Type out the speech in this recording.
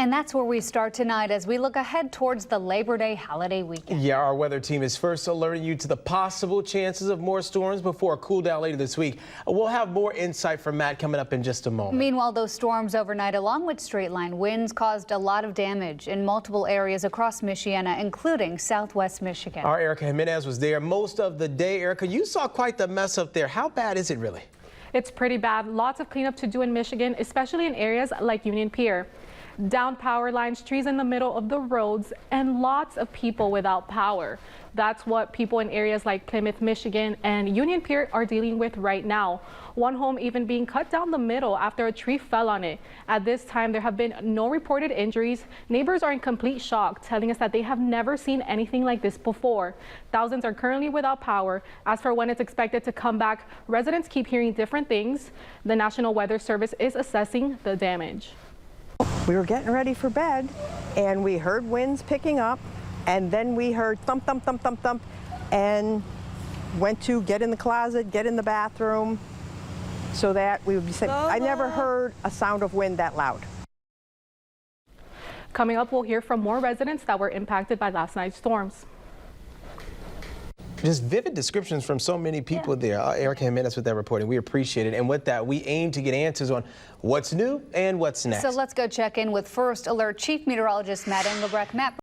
And that's where we start tonight as we look ahead towards the Labor Day holiday weekend. Yeah, our weather team is first alerting you to the possible chances of more storms before a cool down later this week. We'll have more insight from Matt coming up in just a moment. Meanwhile, those storms overnight, along with straight line winds, caused a lot of damage in multiple areas across Michiana, including southwest Michigan. Our Erica Jimenez was there most of the day. Erica, you saw quite the mess up there. How bad is it really? It's pretty bad. Lots of cleanup to do in Michigan, especially in areas like Union Pier. Down power lines, trees in the middle of the roads, and lots of people without power. That's what people in areas like Plymouth, Michigan and Union Pier are dealing with right now. One home even being cut down the middle after a tree fell on it. At this time, there have been no reported injuries. Neighbors are in complete shock, telling us that they have never seen anything like this before. Thousands are currently without power. As for when it's expected to come back, residents keep hearing different things. The National Weather Service is assessing the damage. We were getting ready for bed and we heard winds picking up, and then we heard thump, thump, thump, thump, thump, and went to get in the closet, get in the bathroom so that we would be safe. I never heard a sound of wind that loud. Coming up, we'll hear from more residents that were impacted by last night's storms. Just vivid descriptions from so many people there. Erica Jimenez with that reporting. We appreciate it. And with that, we aim to get answers on what's new and what's next. So let's go check in with First Alert Chief Meteorologist Matt Engelbrecht. Matt.